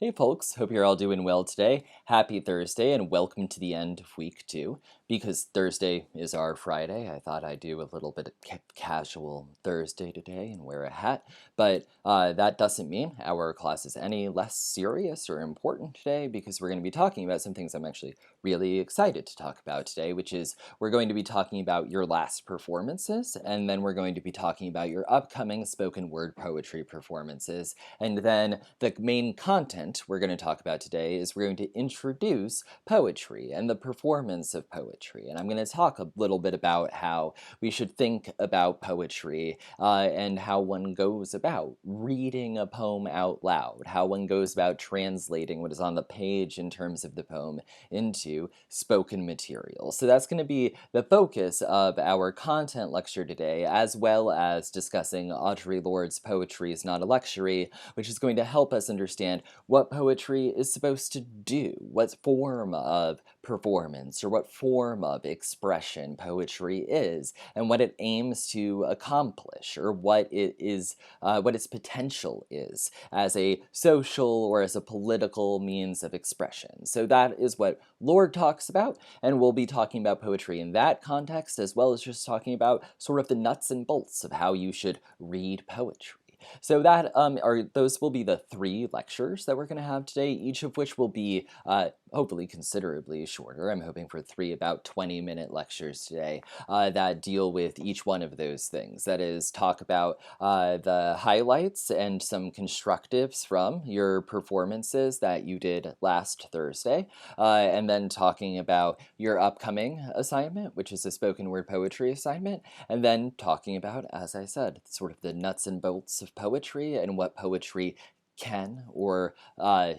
Hey folks, hope you're all doing well today. Happy Thursday and welcome to the end of week 2. Because Thursday is our Friday, I thought I'd do a little bit of casual Thursday today and wear a hat. But that doesn't mean our class is any less serious or important today because we're going to be talking about some things I'm actually really excited to talk about today, which is we're going to be talking about your last performances, and then we're going to be talking about your upcoming spoken word poetry performances. And then the main content we're going to talk about today is we're going to introduce poetry and the performance of poetry. And I'm going to talk a little bit about how we should think about poetry and how one goes about reading a poem out loud, how one goes about translating what is on the page in terms of the poem into spoken material. So that's going to be the focus of our content lecture today, as well as discussing Audre Lorde's Poetry is Not a Luxury, which is going to help us understand what poetry is supposed to do, what form of performance or what form of expression poetry is, and what it aims to accomplish, or what it is, what its potential is as a social or as a political means of expression. So that is what Lorde talks about, and we'll be talking about poetry in that context, as well as just talking about sort of the nuts and bolts of how you should read poetry. So those will be the 3 lectures that we're going to have today, each of which will be hopefully considerably shorter. I'm hoping for 3 about 20-minute lectures today that deal with each one of those things. That is, talk about the highlights and some constructives from your performances that you did last Thursday, and then talking about your upcoming assignment, which is a spoken word poetry assignment, and then talking about, as I said, sort of the nuts and bolts of poetry and what poetry can or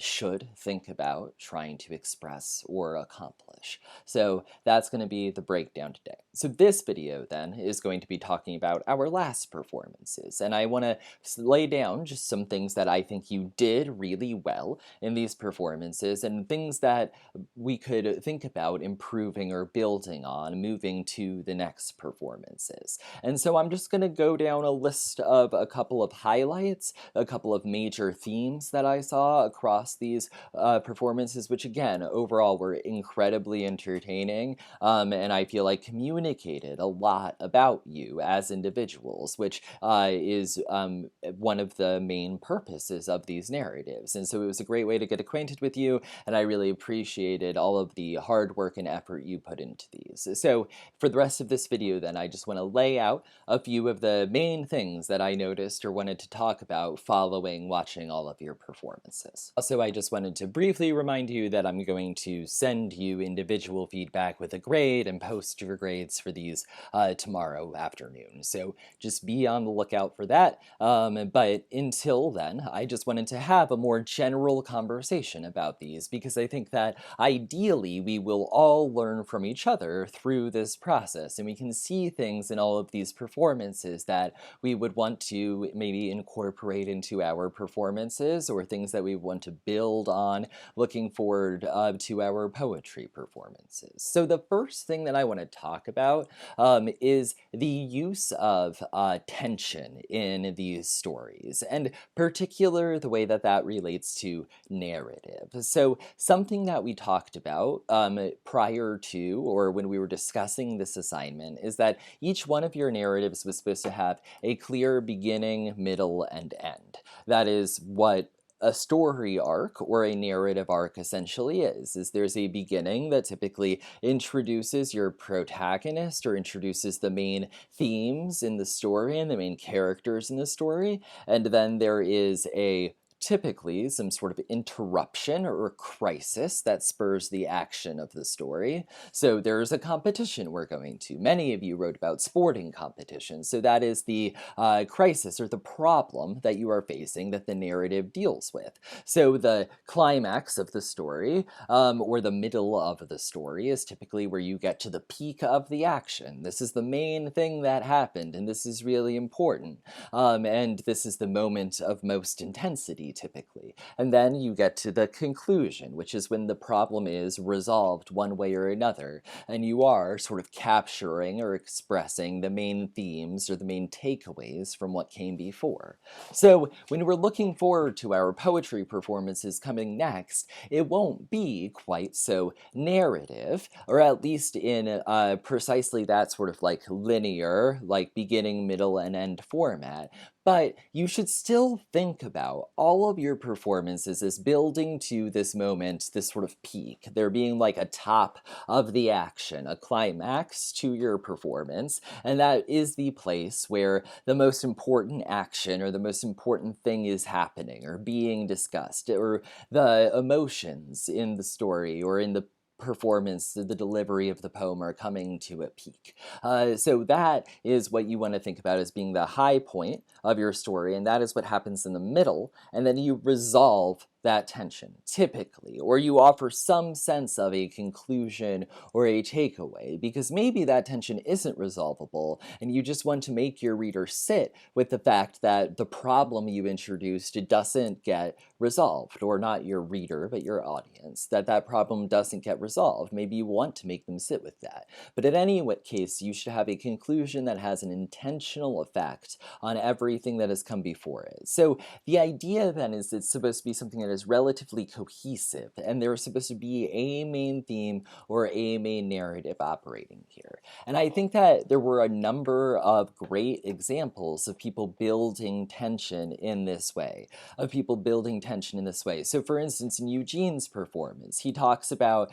should think about trying to express or accomplish. So that's going to be the breakdown today. So this video then is going to be talking about our last performances, and I want to lay down just some things that I think you did really well in these performances and things that we could think about improving or building on moving to the next performances. And so I'm just going to go down a list of a couple of highlights, a couple of major themes that I saw across these performances, which again, overall were incredibly entertaining, and I feel like communicated a lot about you as individuals, which is one of the main purposes of these narratives. And so it was a great way to get acquainted with you, and I really appreciated all of the hard work and effort you put into these. So for the rest of this video then, I just want to lay out a few of the main things that I noticed or wanted to talk about following watching all of your performances. Also, I just wanted to briefly remind you that I'm going to send you individual feedback with a grade and post your grades for these tomorrow afternoon. So just be on the lookout for that. But until then, I just wanted to have a more general conversation about these because I think that ideally we will all learn from each other through this process, and we can see things in all of these performances that we would want to maybe incorporate into our performances, or things that we want to build on looking forward to our poetry performances. So the first thing that I want to talk about is the use of tension in these stories, and particular the way that that relates to narrative. So something that we talked about prior to, or when we were discussing this assignment, is that each one of your narratives was supposed to have a clear beginning, middle, and end. That is what a story arc or a narrative arc essentially is there's a beginning that typically introduces your protagonist or introduces the main themes in the story and the main characters in the story, and then there is a typically some sort of interruption or crisis that spurs the action of the story. So there's a competition we're going to. Many of you wrote about sporting competitions, so that is the crisis or the problem that you are facing that the narrative deals with. So the climax of the story, or the middle of the story, is typically where you get to the peak of the action. This is the main thing that happened, and this is really important. And this is the moment of most intensity typically. And then you get to the conclusion, which is when the problem is resolved one way or another, and you are sort of capturing or expressing the main themes or the main takeaways from what came before. So when we're looking forward to our poetry performances coming next, it won't be quite so narrative, or at least in precisely that sort of like linear, like beginning, middle, and end format. But you should still think about all of your performances as building to this moment, this sort of peak. There being like a top of the action, a climax to your performance, and that is the place where the most important action or the most important thing is happening or being discussed, or the emotions in the story or in the performance, the delivery of the poem are coming to a peak. So that is what you want to think about as being the high point of your story, and that is what happens in the middle, and then you resolve that tension, typically, or you offer some sense of a conclusion or a takeaway, because maybe that tension isn't resolvable, and you just want to make your reader sit with the fact that the problem you introduced doesn't get resolved, or not your reader, but your audience, that problem doesn't get resolved. Maybe you want to make them sit with that. But in any case, you should have a conclusion that has an intentional effect on everything that has come before it. So the idea then is it's supposed to be something that is relatively cohesive, and there's supposed to be a main theme or a main narrative operating here. And I think that there were a number of great examples of people building tension in this way, So for instance, in Eugene's performance, he talks about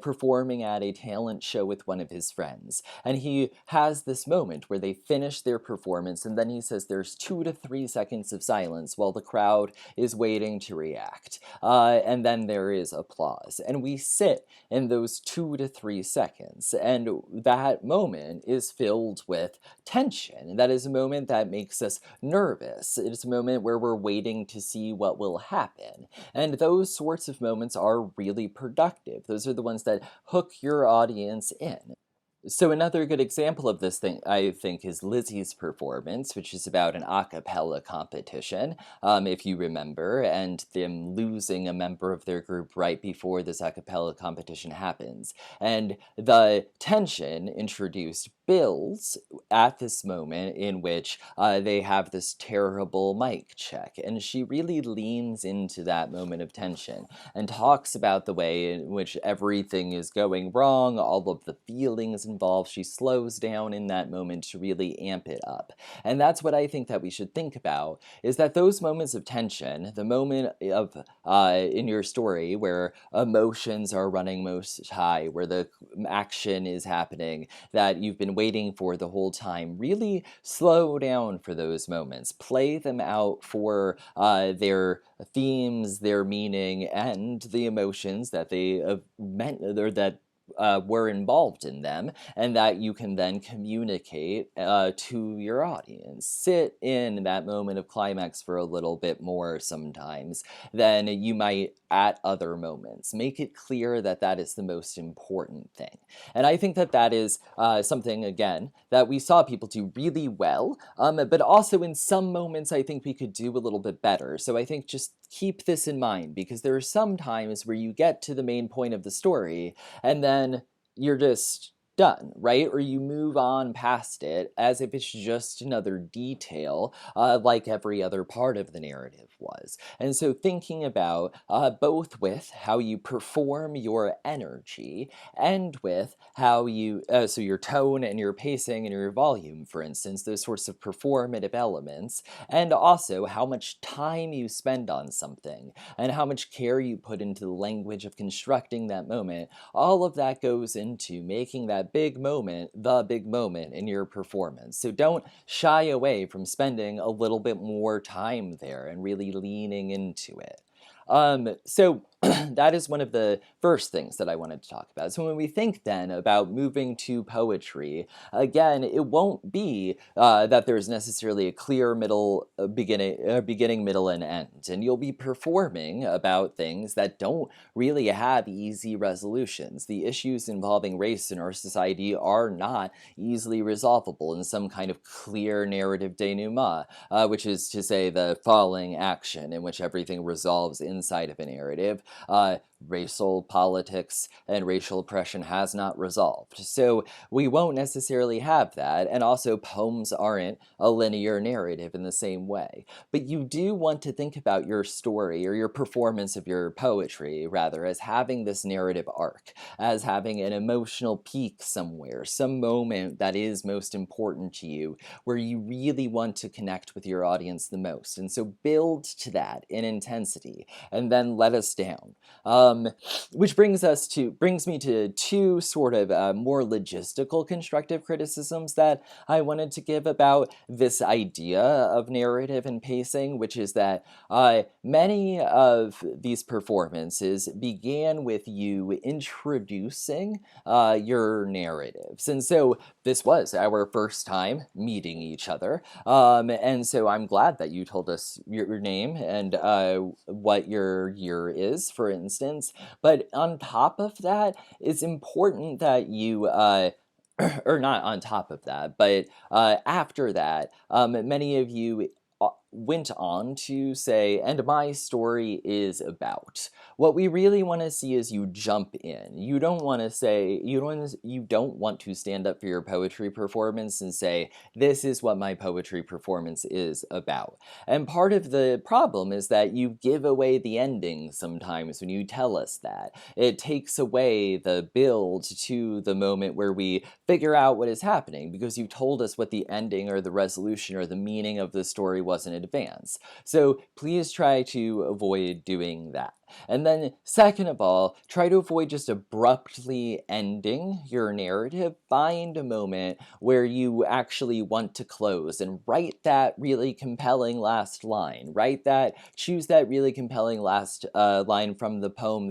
performing at a talent show with one of his friends, and he has this moment where they finish their performance, and then he says there's 2 to 3 seconds of silence while the crowd is waiting to react, and then there is applause, and we sit in those 2 to 3 seconds, and that moment is filled with tension. That is a moment that makes us nervous. It's a moment where we're waiting to see what will happen, and those sorts of moments are really productive. Those are the ones that hook your audience in. So another good example of this thing, I think, is Lizzie's performance, which is about an a cappella competition, if you remember, and them losing a member of their group right before this a cappella competition happens. And the tension introduced builds at this moment in which they have this terrible mic check, and she really leans into that moment of tension and talks about the way in which everything is going wrong, all of the feelings involved. She slows down in that moment to really amp it up. And that's what I think that we should think about, is that those moments of tension, the moment of in your story where emotions are running most high, where the action is happening that you've been waiting for the whole time, really slow down for those moments. Play them out for their themes, their meaning, and the emotions that they meant, or that were involved in them, and that you can then communicate to your audience. Sit in that moment of climax for a little bit more sometimes than you might at other moments. Make it clear that that is the most important thing. And I think that that is something, again, that we saw people do really well, but also in some moments I think we could do a little bit better. So I think just keep this in mind, because there are some times where you get to the main point of the story and then you're just done, right? Or you move on past it as if it's just another detail, like every other part of the narrative was. And so thinking about both with how you perform your energy and with how you, so your tone and your pacing and your volume, for instance, those sorts of performative elements, and also how much time you spend on something and how much care you put into the language of constructing that moment, all of that goes into making that big moment the big moment in your performance. So don't shy away from spending a little bit more time there and really leaning into it. So that is one of the first things that I wanted to talk about. So when we think then about moving to poetry, again, it won't be that there's necessarily a clear beginning, middle, and end. And you'll be performing about things that don't really have easy resolutions. The issues involving race in our society are not easily resolvable in some kind of clear narrative denouement, which is to say the falling action in which everything resolves inside of a narrative. Racial politics and racial oppression has not resolved. So we won't necessarily have that, and also poems aren't a linear narrative in the same way. But you do want to think about your story, or your performance of your poetry, rather, as having this narrative arc, as having an emotional peak somewhere, some moment that is most important to you, where you really want to connect with your audience the most. And so build to that in intensity, and then let us down. Which brings me to two sort of more logistical constructive criticisms that I wanted to give about this idea of narrative and pacing, which is that many of these performances began with you introducing your narratives. And so this was our first time meeting each other. And so I'm glad that you told us your name and what your year is, for instance. But on top of that, it's important that you or not on top of that, but after that, many of you went on to say, and my story is about. What we really want to see is you jump in. You don't want to say, you don't want to stand up for your poetry performance and say, this is what my poetry performance is about. And part of the problem is that you give away the ending sometimes when you tell us that. It takes away the build to the moment where we figure out what is happening, because you told us what the ending or the resolution or the meaning of the story was in advance. So please try to avoid doing that. And then second of all, try to avoid just abruptly ending your narrative. Find a moment where you actually want to close and write that really compelling last line. Choose that really compelling last line from the poem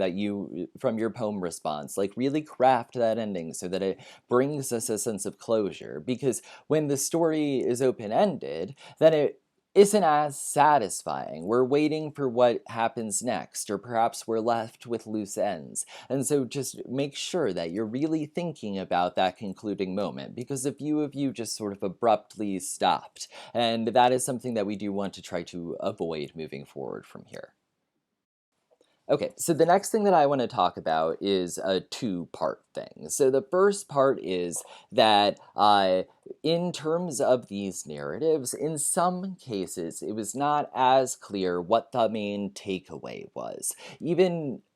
from your poem response. Like really craft that ending so that it brings us a sense of closure. Because when the story is open-ended, then it isn't as satisfying. We're waiting for what happens next, or perhaps we're left with loose ends. And so just make sure that you're really thinking about that concluding moment, because a few of you just sort of abruptly stopped. And that is something that we do want to try to avoid moving forward from here. Okay, so the next thing that I want to talk about is a two-part thing. So the first part is that in terms of these narratives, in some cases, it was not as clear what the main takeaway was.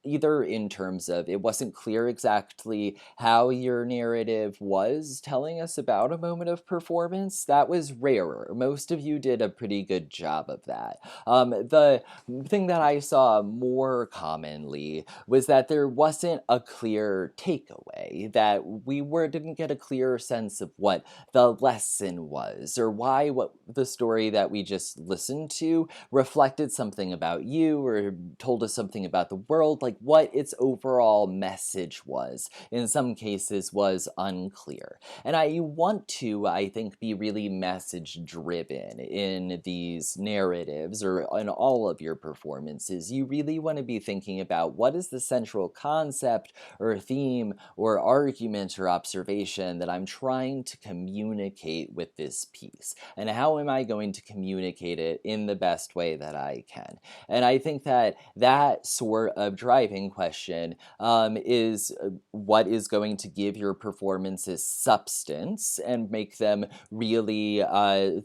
Either in terms of it wasn't clear exactly how your narrative was telling us about a moment of performance. That was rarer. Most of you did a pretty good job of that. The thing that I saw more commonly was that there wasn't a clear takeaway, that didn't get a clear sense of what the lesson was, or why what the story that we just listened to reflected something about you or told us something about the world, like what its overall message was. In some cases was unclear. And I want to, I think, be really message driven in these narratives or in all of your performances. You really want to be thinking about what is the central concept or theme or argument or observation that I'm trying to communicate with this piece, and how am I going to communicate it in the best way that I can. And I think that that sort of driving question is what is going to give your performances substance and make them really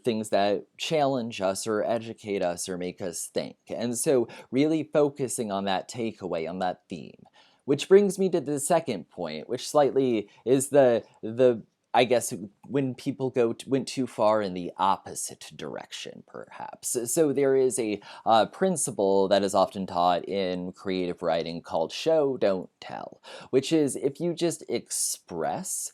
things that challenge us or educate us or make us think. And so really focusing on that takeaway, on that theme. Which brings me to the second point, which slightly is the I guess when people went too far in the opposite direction, perhaps. So there is a principle that is often taught in creative writing called show, don't tell, which is if you just express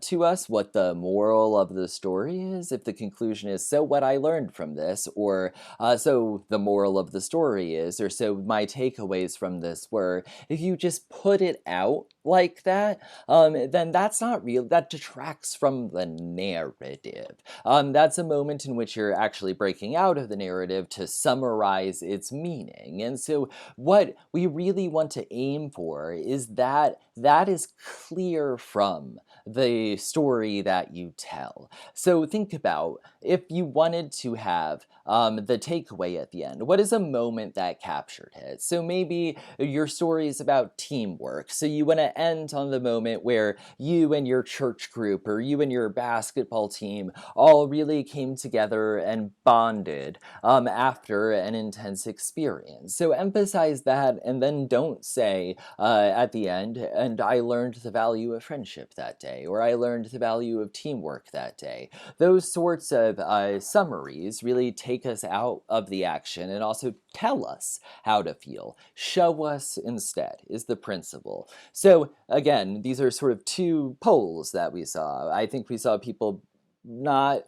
to us what the moral of the story is, if the conclusion is, so what I learned from this, or so the moral of the story is, or so my takeaways from this were, if you just put it out like that, then that's not real. That detracts from the narrative. That's a moment in which you're actually breaking out of the narrative to summarize its meaning. And so, what we really want to aim for is that is clear from the story that you tell. So, think about if you wanted to have the takeaway at the end. What is a moment that captured it? So, maybe your story is about teamwork. So, you want to end on the moment where you and your church group or you and your basketball team all really came together and bonded after an intense experience. So emphasize that and then don't say at the end, and I learned the value of friendship that day, or I learned the value of teamwork that day. Those sorts of summaries really take us out of the action and also tell us how to feel. Show us instead is the principle. So again, these are sort of two poles that we saw. I think we saw people not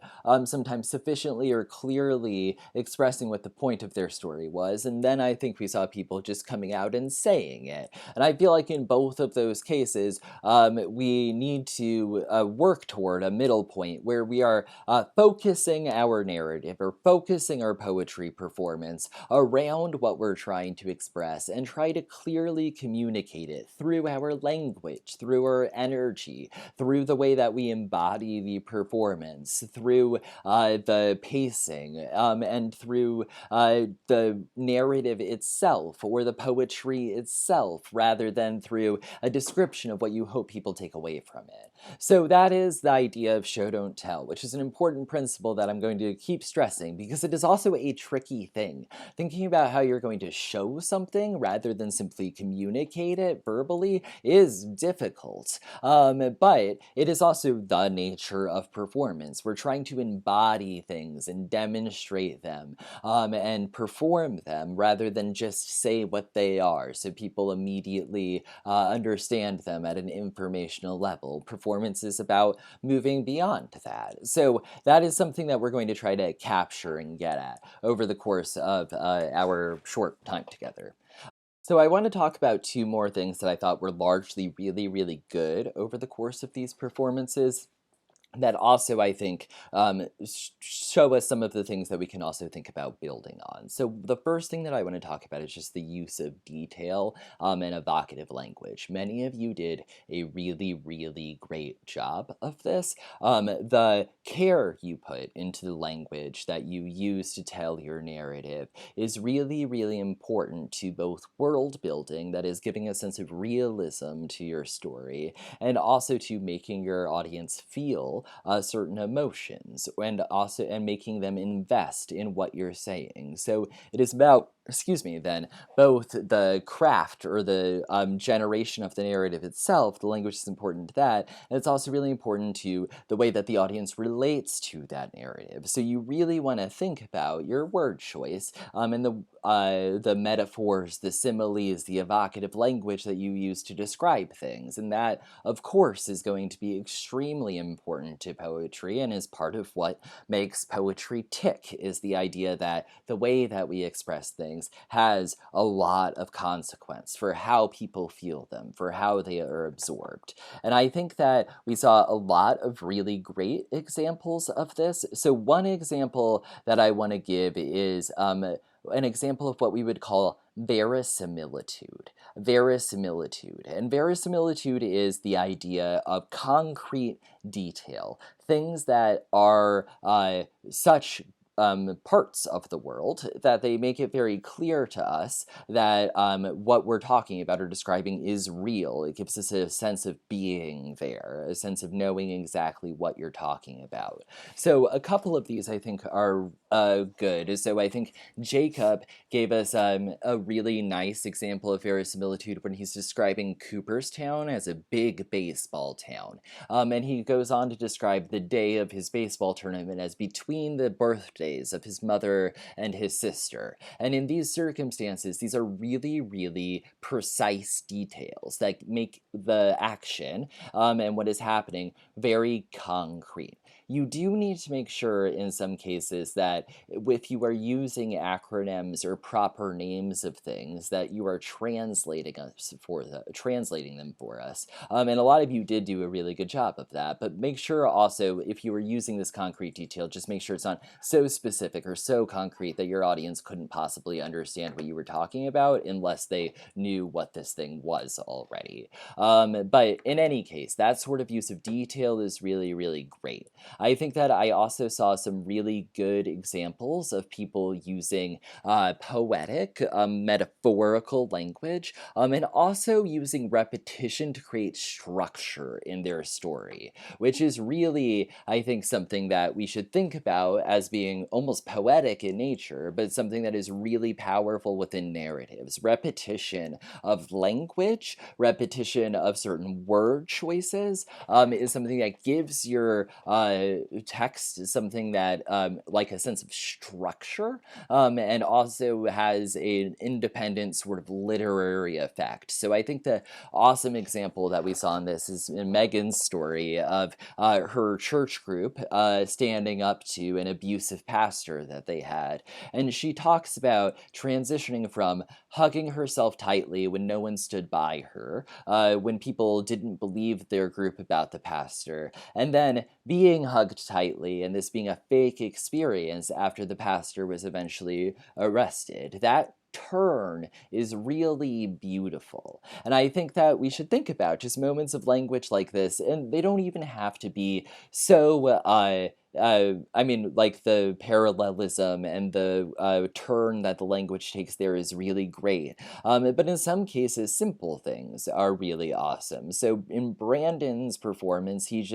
sometimes sufficiently or clearly expressing what the point of their story was. And then I think we saw people just coming out and saying it. And I feel like in both of those cases, we need to work toward a middle point where we are focusing our narrative or focusing our poetry performance around what we're trying to express and try to clearly communicate it through our language, through our energy, through the way that we embody the performance, through the pacing, and through the narrative itself or the poetry itself, rather than through a description of what you hope people take away from it. So that is the idea of show don't tell, which is an important principle that I'm going to keep stressing because it is also a tricky thing. Thinking about how you're going to show something rather than simply communicate it verbally is difficult. But it is also the nature of performance. We're trying to embody things and demonstrate them and perform them rather than just say what they are so people immediately understand them at an informational level. Performance is about moving beyond that. So that is something that we're going to try to capture and get at over the course of our short time together. So I want to talk about two more things that I thought were largely really, really good over the course of these performances that also, I think, show us some of the things that we can also think about building on. So the first thing that I want to talk about is just the use of detail and evocative language. Many of you did a really, really great job of this. The care you put into the language that you use to tell your narrative is really, really important to both world building, that is giving a sense of realism to your story, and also to making your audience feel certain emotions and making them invest in what you're saying. So it is about, then both the craft or the generation of the narrative itself. The language is important to that, and it's also really important to the way that the audience relates to that narrative. So you really want to think about your word choice and the metaphors, the similes, the evocative language that you use to describe things. And that, of course, is going to be extremely important to poetry and is part of what makes poetry tick, is the idea that the way that we express things has a lot of consequence for how people feel them, for how they are absorbed. And I think that we saw a lot of really great examples of this. So one example that I want to give is an example of what we would call verisimilitude. Verisimilitude. And verisimilitude is the idea of concrete detail, things that are such parts of the world, that they make it very clear to us that what we're talking about or describing is real. It gives us a sense of being there, a sense of knowing exactly what you're talking about. So a couple of these I think are good. So I think Jacob gave us a really nice example of verisimilitude when he's describing Cooperstown as a big baseball town. And he goes on to describe the day of his baseball tournament as between the birthdays of his mother and his sister. And in these circumstances, these are really, really precise details that make the action and what is happening very concrete. You do need to make sure in some cases that if you are using acronyms or proper names of things, that you are translating them for us. And a lot of you did do a really good job of that, but make sure also if you were using this concrete detail, just make sure it's not so specific or so concrete that your audience couldn't possibly understand what you were talking about unless they knew what this thing was already. But in any case, that sort of use of detail is really, really great. I think that I also saw some really good examples of people using poetic, metaphorical language, and also using repetition to create structure in their story, which is really, I think, something that we should think about as being almost poetic in nature, but something that is really powerful within narratives. Repetition of language, repetition of certain word choices, is something that gives your text something that, like a sense of structure, and also has an independent sort of literary effect. So I think the awesome example that we saw in this is in Megan's story of her church group standing up to an abusive pastor that they had. And she talks about transitioning from hugging herself tightly when no one stood by her, when people didn't believe their group about the pastor, and then being hugged tightly and this being a fake experience after the pastor was eventually arrested. That turn is really beautiful. And I think that we should think about just moments of language like this, and they don't even have to be so I mean, like the parallelism and the turn that the language takes there is really great. But in some cases, simple things are really awesome. So in Brandon's performance, he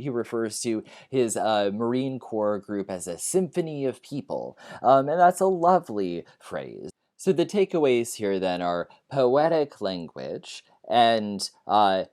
refers to his Marine Corps group as a symphony of people, and that's a lovely phrase. So the takeaways here then are poetic language and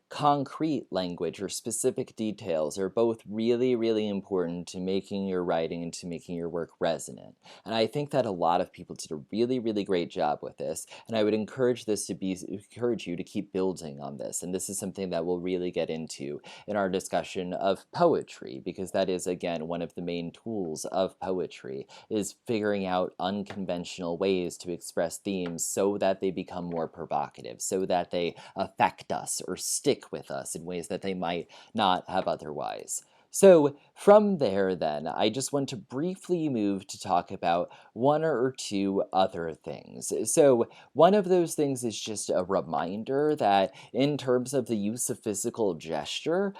concrete language or specific details are both really, really important to making your writing and to making your work resonant. And I think that a lot of people did a really, really great job with this. And I would encourage you to keep building on this. And this is something that we'll really get into in our discussion of poetry, because that is, again, one of the main tools of poetry, is figuring out unconventional ways to express themes so that they become more provocative, so that they affect us or stick with us in ways that they might not have otherwise. So from there then, I just want to briefly move to talk about one or two other things. So one of those things is just a reminder that in terms of the use of physical gesture,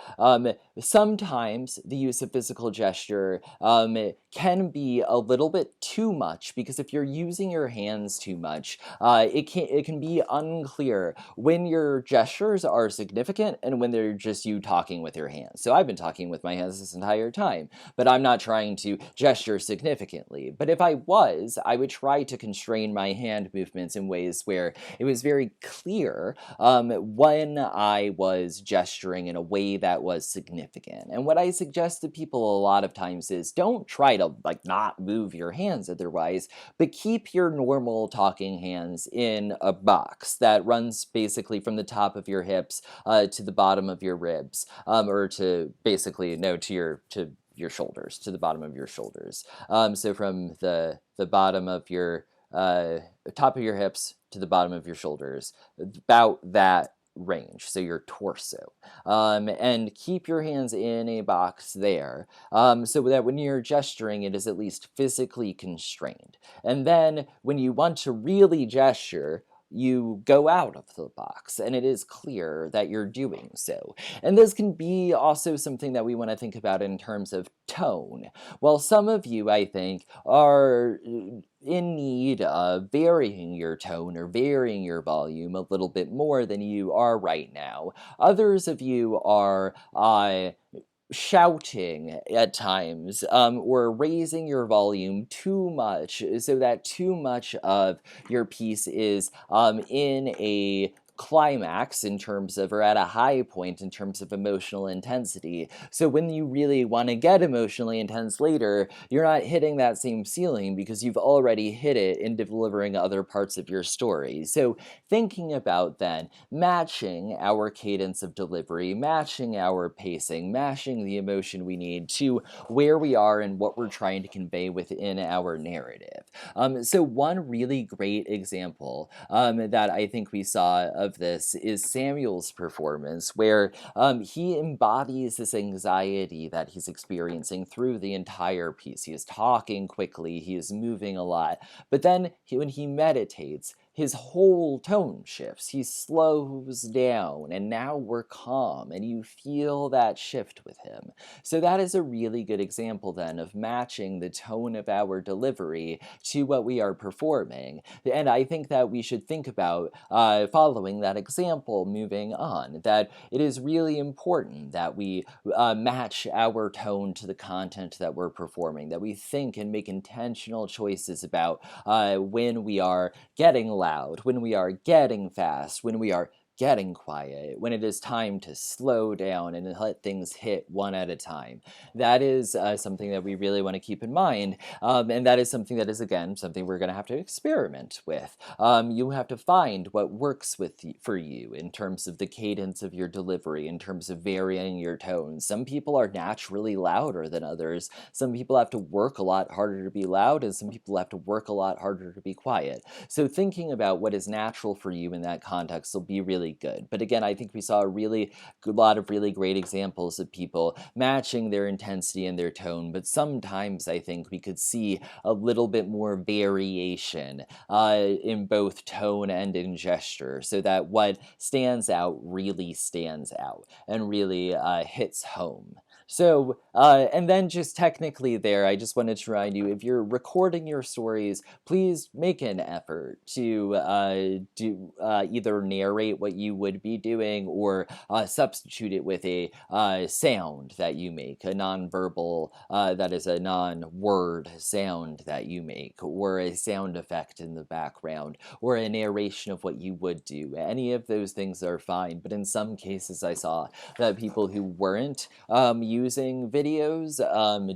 sometimes the use of physical gesture can be a little bit too much, because if you're using your hands too much, it can be unclear when your gestures are significant and when they're just you talking with your hands. So I've been talking with my hands this entire time, but I'm not trying to gesture significantly. But if I was, I would try to constrain my hand movements in ways where it was very clear when I was gesturing in a way that was significant. And what I suggest to people a lot of times is don't try to not move your hands otherwise, but keep your normal talking hands in a box that runs basically from the top of your hips to the bottom of your ribs, or to basically to your shoulders, to the bottom of your shoulders. So from the bottom of your top of your hips to the bottom of your shoulders, about that range, so your torso, and keep your hands in a box there, so that when you're gesturing, it is at least physically constrained. And then when you want to really gesture, you go out of the box, and it is clear that you're doing so. And this can be also something that we want to think about in terms of tone. Well, some of you, I think, are in need of varying your tone or varying your volume a little bit more than you are right now. Others of you are shouting at times, or raising your volume too much, so that too much of your piece is in a climax in terms of, or at a high point in terms of emotional intensity. So when you really want to get emotionally intense later, you're not hitting that same ceiling because you've already hit it in delivering other parts of your story. So thinking about then matching our cadence of delivery, matching our pacing, matching the emotion we need to where we are and what we're trying to convey within our narrative. So one really great example that I think we saw of this is Samuel's performance, where he embodies this anxiety that he's experiencing through the entire piece. He is talking quickly, he is moving a lot, but then when he meditates, his whole tone shifts. He slows down, and now we're calm, and you feel that shift with him. So that is a really good example then of matching the tone of our delivery to what we are performing. And I think that we should think about following that example moving on, that it is really important that we match our tone to the content that we're performing, that we think and make intentional choices about when we are getting loud, when we are getting fast, when we are getting quiet, when it is time to slow down and let things hit one at a time. That is something that we really want to keep in mind, and that is something that is, again, something we're going to have to experiment with. You have to find what works for you in terms of the cadence of your delivery, in terms of varying your tones. Some people are naturally louder than others. Some people have to work a lot harder to be loud, and some people have to work a lot harder to be quiet. So thinking about what is natural for you in that context will be really good. But again, I think we saw a lot of really great examples of people matching their intensity and their tone, but sometimes I think we could see a little bit more variation in both tone and in gesture, so that what stands out really stands out and really hits home. So, and then just technically there, I just wanted to remind you, if you're recording your stories, please make an effort to either narrate what you would be doing or substitute it with a sound that you make, a nonverbal, that is a non-word sound that you make, or a sound effect in the background, or a narration of what you would do. Any of those things are fine, but in some cases I saw that people who weren't using videos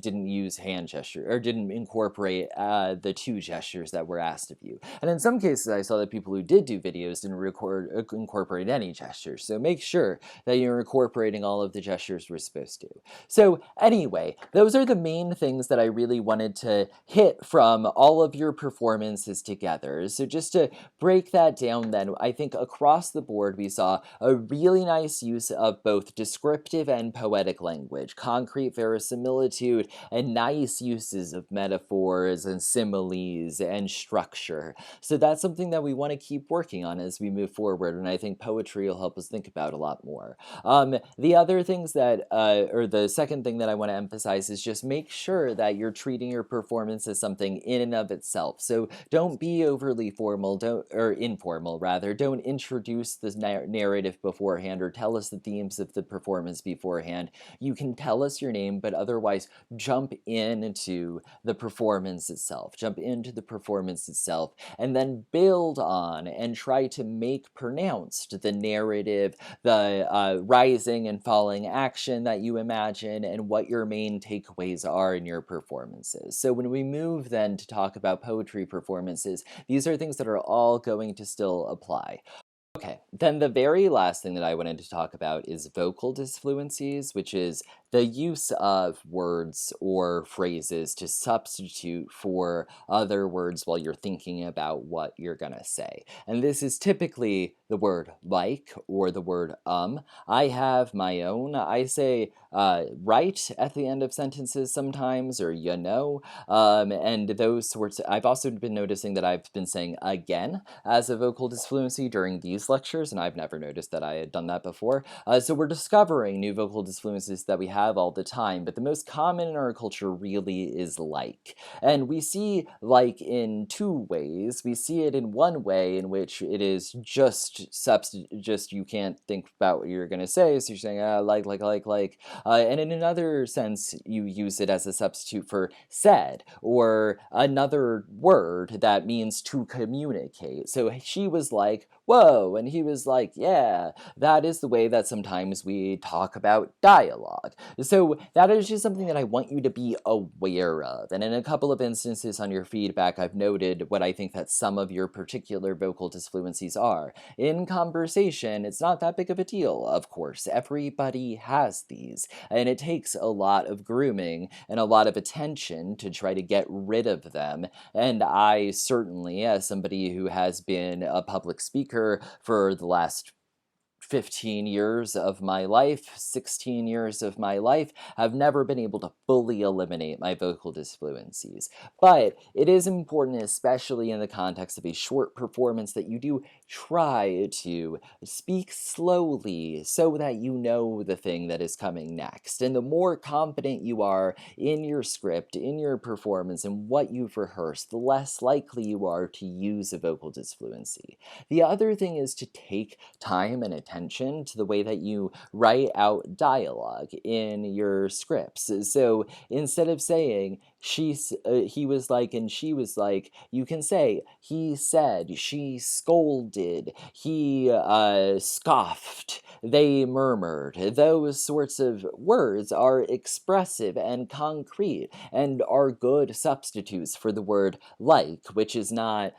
didn't use hand gesture, or didn't incorporate the two gestures that were asked of you. And in some cases I saw that people who did do videos didn't incorporate any gestures. So make sure that you're incorporating all of the gestures we're supposed to. So anyway, those are the main things that I really wanted to hit from all of your performances together. So just to break that down then, I think across the board we saw a really nice use of both descriptive and poetic language, concrete verisimilitude, and nice uses of metaphors and similes and structure. So that's something that we want to keep working on as we move forward, and I think poetry will help us think about a lot more. The other things that, or the second thing that I want to emphasize is just make sure that you're treating your performance as something in and of itself. So don't be overly formal, or informal rather. Don't introduce the narrative beforehand or tell us the themes of the performance beforehand. You can tell us your name, but otherwise jump into the performance itself. Jump into the performance itself, and then build on and try to make pronounced the narrative, the rising and falling action that you imagine, and what your main takeaways are in your performances. So when we move then to talk about poetry performances, these are things that are all going to still apply. Okay, then the very last thing that I wanted to talk about is vocal disfluencies, which is the use of words or phrases to substitute for other words while you're thinking about what you're gonna say. And this is typically the word like or the word I have my own. I say right at the end of sentences sometimes, or and those sorts. I've also been noticing that I've been saying again as a vocal disfluency during these lectures, and I've never noticed that I had done that before. So we're discovering new vocal disfluencies that we have all the time, but the most common in our culture really is like. And we see like in two ways. We see it in one way in which it is just you can't think about what you're going to say, so you're saying like. And in another sense, you use it as a substitute for said, or another word that means to communicate. So she was like, whoa, and he was like, yeah. That is the way that sometimes we talk about dialogue. So that is just something that I want you to be aware of. And in a couple of instances on your feedback, I've noted what I think that some of your particular vocal disfluencies are. In conversation, it's not that big of a deal, of course. Everybody has these, and it takes a lot of grooming and a lot of attention to try to get rid of them. And I certainly, as somebody who has been a public speaker for the last 15 years of my life, 16 years of my life, have never been able to fully eliminate my vocal disfluencies. But it is important, especially in the context of a short performance, that you do try to speak slowly so that you know the thing that is coming next. And the more confident you are in your script, in your performance, and what you've rehearsed, the less likely you are to use a vocal disfluency. The other thing is to take time and attention to the way that you write out dialogue in your scripts. So instead of saying he was like and she was like, you can say he said, she scolded, he scoffed, they murmured. Those sorts of words are expressive and concrete and are good substitutes for the word like, which is not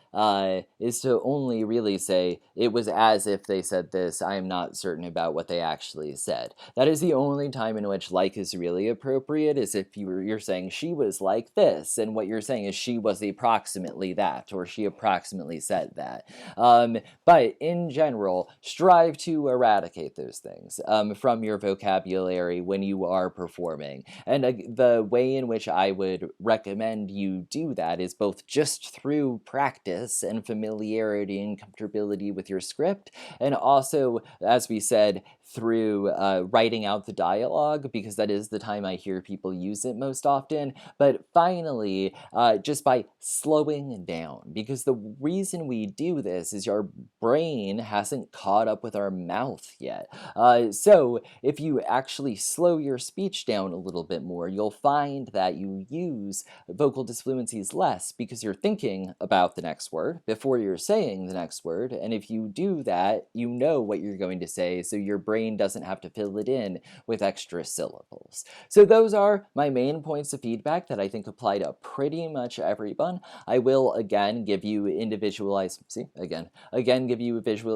is to only really say it was as if they said this. I am not certain about what they actually said. That is the only time in which like is really appropriate, is if you're saying she was like this, and what you're saying is she was approximately that, or she approximately said that. But in general, strive to eradicate those things from your vocabulary when you are performing. And the way in which I would recommend you do that is both just through practice and familiarity and comfortability with your script, and also, as we said, through writing out the dialogue, because that is the time I hear people use it most often. But finally, just by slowing down, because the reason we do this is our brain hasn't caught up with our mouth yet. So if you actually slow your speech down a little bit more, you'll find that you use vocal disfluencies less because you're thinking about the next word before you're saying the next word. And if you do that, you know what you're going to say, so your brain doesn't have to fill it in with extra syllables. So those are my main points of feedback that I think apply to pretty much everyone. I will again give you individualized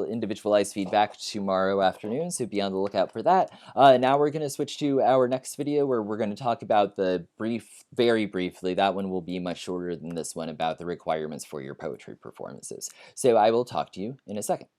individualized feedback tomorrow afternoon, so be on the lookout for that. Now we're going to switch to our next video, where we're going to talk about very briefly, that one will be much shorter than this one, about the requirements for your poetry performances. So I will talk to you in a second.